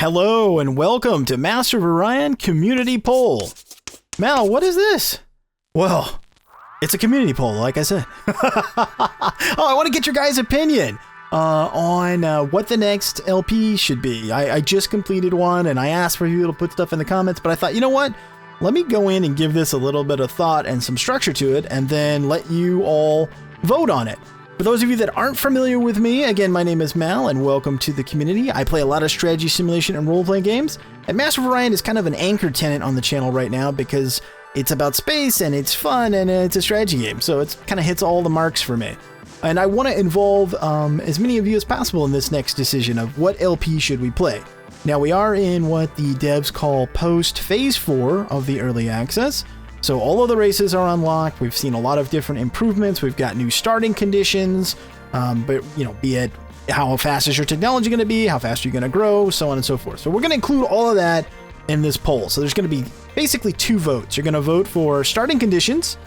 Hello and welcome to Master of Orion Community Poll. Mal, what is this? Well, it's a community poll, like I said. Oh, I want to get your guys' opinion on what the next LP should be. I just completed one and I asked for you to put stuff in the comments, but I thought, you know what? Let me go in and give this a little bit of thought and some structure to it, and then let you all vote on it. For those of you that aren't familiar with me, again, my name is Mal, and welcome to the community. I play a lot of strategy, simulation, and role-playing games, and Master of Orion is kind of an anchor tenant on the channel right now because it's about space, and it's fun, and it's a strategy game, so it kind of hits all the marks for me. And I want to involve as many of you as possible in this next decision of what LP should we play. Now, we are in what the devs call post-Phase 4 of the early access. So all of the races are unlocked. We've seen a lot of different improvements. We've got new starting conditions, but be it how fast is your technology going to be, how fast are you going to grow, so on and so forth. So we're going to include all of that in this poll. So there's going to be basically 2 votes. You're going to vote for starting conditions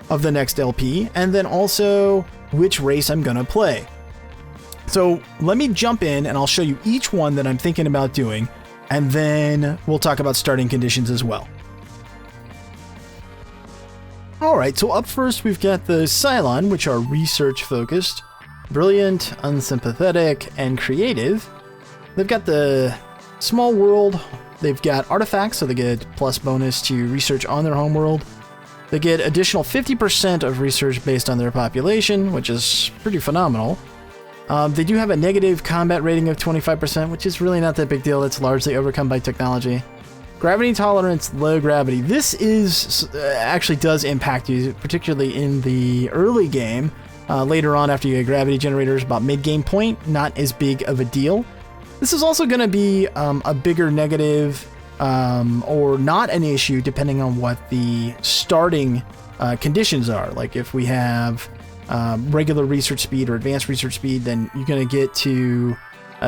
of the next LP, and then also which race I'm going to play. So let me jump in and I'll show you each one that I'm thinking about doing, and then we'll talk about starting conditions as well. Alright, so up first we've got the Cylon, which are research-focused, brilliant, unsympathetic, and creative. They've got the small world, they've got artifacts, so they get plus bonus to research on their homeworld. They get additional 50% of research based on their population, which is pretty phenomenal. They do have a negative combat rating of 25%, which is really not that big deal. It's largely overcome by technology. Gravity tolerance, low gravity. This is actually does impact you, particularly in the early game. Later on, after you get gravity generators, about mid-game point, not as big of a deal. This is also going to be a bigger negative or not an issue, depending on what the starting conditions are. Like if we have regular research speed or advanced research speed, then you're going to get to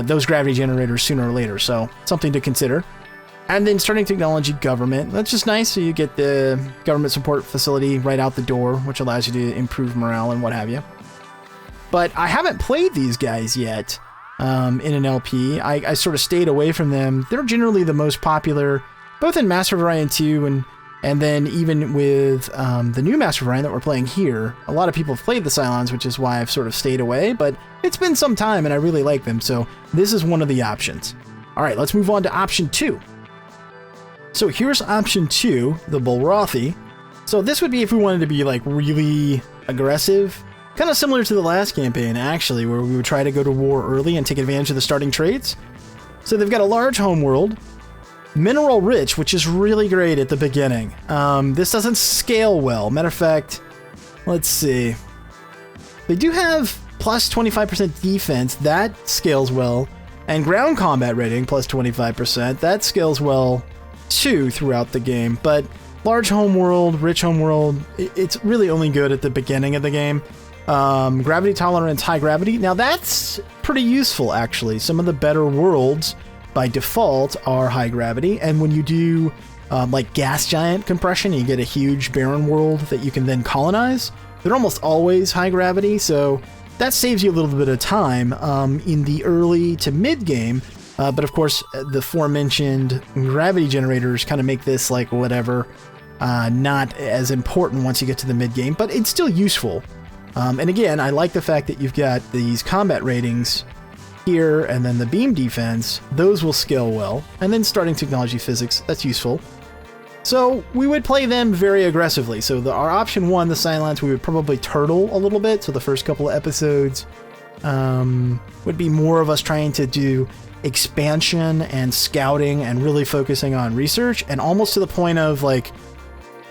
those gravity generators sooner or later. So something to consider. And then starting technology, government. That's just nice. So you get the government support facility right out the door, which allows you to improve morale and what have you. But I haven't played these guys yet in an LP. I sort of stayed away from them. They're generally the most popular, both in Master of Orion II and then even with the new Master of Orion that we're playing here. A lot of people have played the Cylons, which is why I've sort of stayed away. But it's been some time and I really like them. So this is one of the options. All right, let's move on to option 2. So here's option 2, the Bulrathi. So this would be if we wanted to be like really aggressive, kind of similar to the last campaign actually, where we would try to go to war early and take advantage of the starting trades. So they've got a large homeworld, mineral rich, which is really great at the beginning. This doesn't scale well. Matter of fact, let's see. They do have plus 25% defense, that scales well, and ground combat rating plus 25%, that scales well too throughout the game. But large homeworld, rich homeworld, it's really only good at the beginning of the game. Gravity tolerance, high gravity. Now that's pretty useful actually. Some of the better worlds by default are high gravity, and when you do like gas giant compression, you get a huge barren world that you can then colonize. They're almost always high gravity, so that saves you a little bit of time in the early to mid game. But of course, the aforementioned gravity generators kind of make this like whatever, not as important once you get to the mid game, but it's still useful. And again, I like the fact that you've got these combat ratings here and then the beam defense. Those will scale well. And then starting technology physics, that's useful. So we would play them very aggressively. So our option 1, the Cylons, we would probably turtle a little bit. So the first couple of episodes would be more of us trying to do expansion and scouting and really focusing on research, and almost to the point of like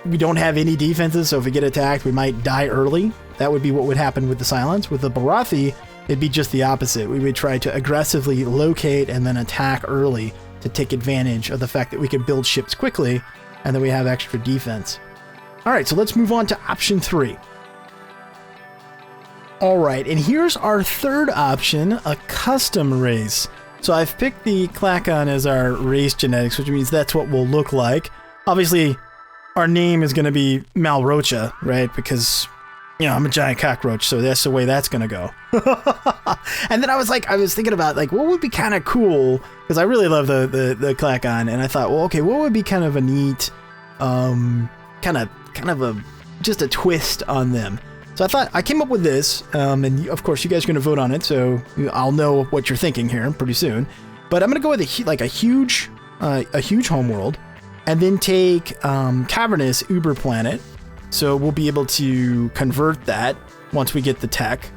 we don't have any defenses, so if we get attacked we might die early. That would be what would happen with the Cylons. With the Bulrathi, it'd be just the opposite. We would try to aggressively locate and then attack early to take advantage of the fact that we can build ships quickly and that we have extra defense. Alright, so let's move on to option 3. Alright, and here's our third option, a custom race. So I've picked the Klakon as our race genetics, which means that's what we'll look like. Obviously, our name is going to be Malrocha, right? Because you know, I'm a giant cockroach, so that's the way that's gonna go. And then I was thinking about like what would be kind of cool, because I really love the Klakon, and I thought, well, okay, what would be kind of a neat, kind of just a twist on them. So I came up with this, and of course you guys are gonna vote on it, so I'll know what you're thinking here pretty soon. But I'm gonna go with a huge homeworld, and then take cavernous Uber planet. So we'll be able to convert that once we get the tech.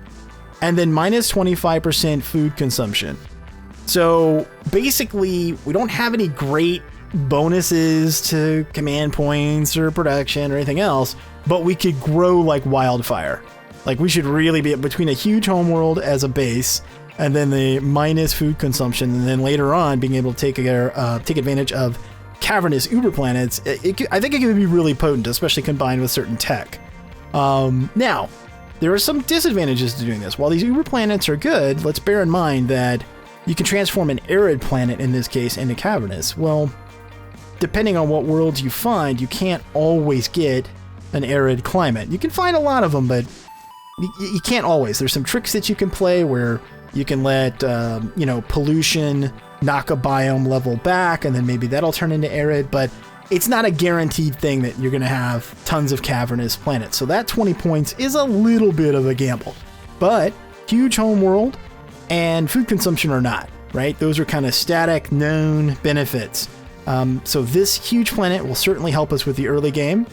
And then minus 25% food consumption. So basically, we don't have any great bonuses to command points or production or anything else, but we could grow like wildfire. Like we should really be between a huge homeworld as a base, and then the minus food consumption, and then later on being able to take advantage of cavernous Uber planets. I think it could be really potent, especially combined with certain tech. Now, there are some disadvantages to doing this. While these Uber planets are good, let's bear in mind that you can transform an arid planet, in this case, into cavernous. Well, depending on what worlds you find, you can't always get an arid climate. You can find a lot of them, but you can't always. There's some tricks that you can play where you can let, pollution knock a biome level back, and then maybe that'll turn into arid, but it's not a guaranteed thing that you're going to have tons of cavernous planets. So that 20 points is a little bit of a gamble, but huge homeworld and food consumption are not, right? Those are kind of static, known benefits. So this huge planet will certainly help us with the early game.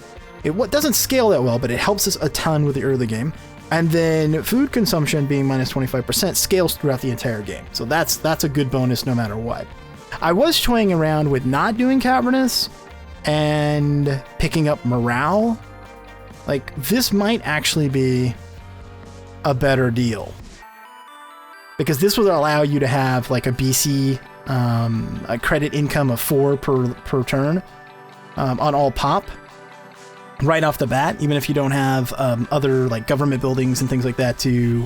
It doesn't scale that well, but it helps us a ton with the early game. And then food consumption being minus 25% scales throughout the entire game. So that's a good bonus no matter what. I was toying around with not doing cavernous and picking up morale. Like, this might actually be a better deal, because this would allow you to have like a BC, a credit income of 4 per turn on all pop. Right off the bat, even if you don't have other like government buildings and things like that to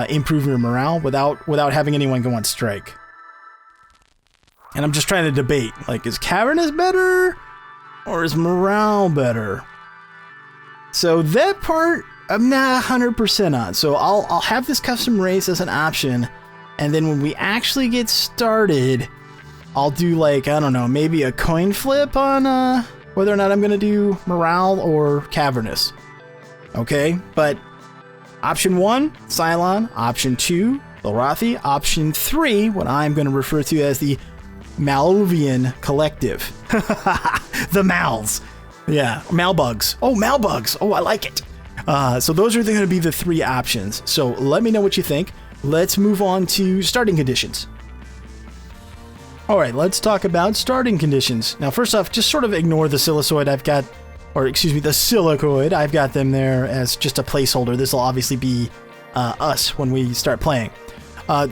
improve your morale without having anyone go on strike. And I'm just trying to debate, like, is cavernous better or is morale better? So that part I'm not 100% on. So I'll have this custom race as an option, and then when we actually get started, I'll do like, I don't know, maybe a coin flip on whether or not I'm going to do morale or cavernous. Okay, but option 1, Cylon. Option 2, Larathi. Option 3, what I'm going to refer to as the Malvian Collective. The Mals. Yeah, Malbugs. Oh, Malbugs. Oh, I like it. So those are going to be the 3 options. So let me know what you think. Let's move on to starting conditions. All right, let's talk about starting conditions. Now, first off, just sort of ignore the Silicioid the Silicoid. I've got them there as just a placeholder. This will obviously be us when we start playing.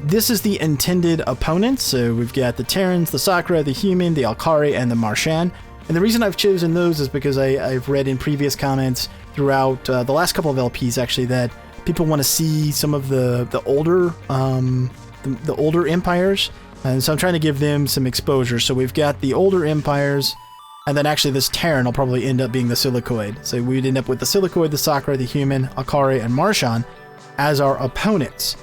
This is the intended opponents. So we've got the Terrans, the Sakura, the Human, the Alkari, and the Marshan. And the reason I've chosen those is because I've read in previous comments throughout the last couple of LPs, actually, that people want to see some of the older empires. And so I'm trying to give them some exposure. So we've got the older empires, and then actually this Terran will probably end up being the Silicoid. So we'd end up with the Silicoid, the Sakura, the Human, Alkari, and Marshan as our opponents.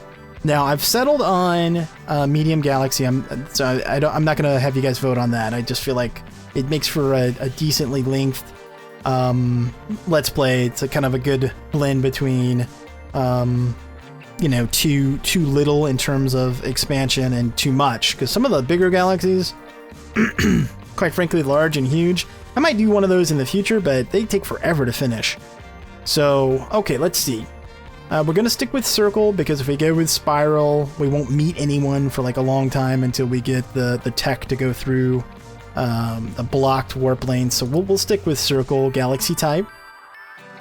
Now, I've settled on Medium Galaxy. I'm not going to have you guys vote on that. I just feel like it makes for a decently length Let's Play. It's a kind of a good blend between too little in terms of expansion and too much, because some of the bigger galaxies, quite frankly, large and huge. I might do one of those in the future, but they take forever to finish. So, okay, let's see. We're going to stick with Circle, because if we go with Spiral, we won't meet anyone for like a long time until we get the tech to go through the blocked warp lanes. So we'll stick with Circle, Galaxy type.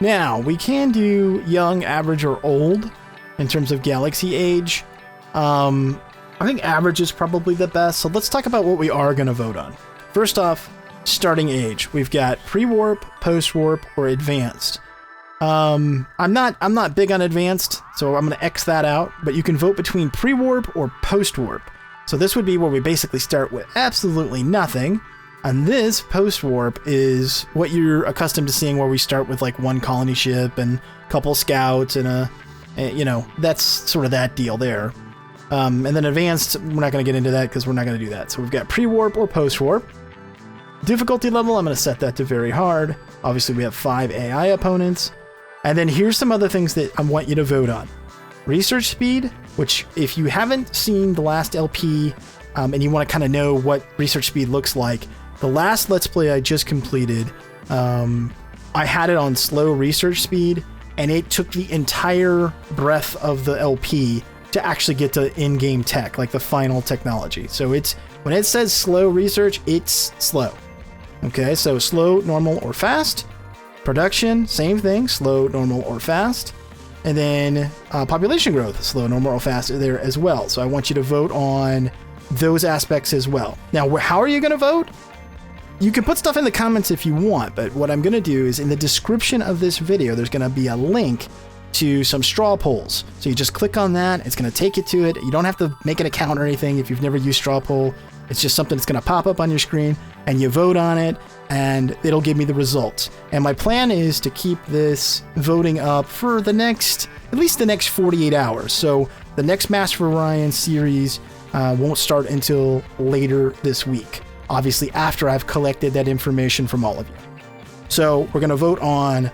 Now, we can do Young, Average, or Old in terms of galaxy age. I think average is probably the best. So let's talk about what we are going to vote on. First off, starting age. We've got pre-warp, post-warp, or advanced. I'm not big on advanced, so I'm going to X that out. But you can vote between pre-warp or post-warp. So this would be where we basically start with absolutely nothing. And this post-warp is what you're accustomed to seeing, where we start with like one colony ship and a couple scouts and that's sort of that deal there. And then advanced, we're not going to get into that because we're not going to do that. So we've got pre-warp or post-warp. Difficulty level, I'm going to set that to very hard. Obviously, we have 5 AI opponents. And then here's some other things that I want you to vote on. Research speed, which if you haven't seen the last LP and you want to kind of know what research speed looks like, the last Let's Play I just completed, I had it on slow research speed, and it took the entire breadth of the LP to actually get to in-game tech, like the final technology. So it's when it says slow research, it's slow. Okay, so slow, normal, or fast. Production, same thing, slow, normal, or fast. And then population growth, slow, normal, or fast are there as well. So I want you to vote on those aspects as well. Now, how are you going to vote? You can put stuff in the comments if you want, but what I'm going to do is in the description of this video, there's going to be a link to some straw polls. So you just click on that. It's going to take you to it. You don't have to make an account or anything if you've never used straw poll. It's just something that's going to pop up on your screen, and you vote on it, and it'll give me the results. And my plan is to keep this voting up for at least the next 48 hours. So the next Master of Orion series won't start until later this week. Obviously, after I've collected that information from all of you. So we're going to vote on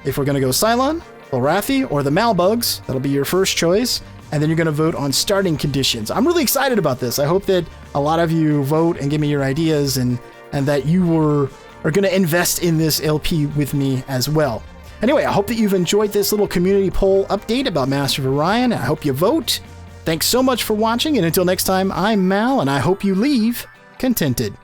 if we're going to go Cylon, Lorathi, or the Malbugs. That'll be your first choice. And then you're going to vote on starting conditions. I'm really excited about this. I hope that a lot of you vote and give me your ideas, and that you are going to invest in this LP with me as well. Anyway, I hope that you've enjoyed this little community poll update about Master of Orion. I hope you vote. Thanks so much for watching, and until next time, I'm Mal, and I hope you leave contented.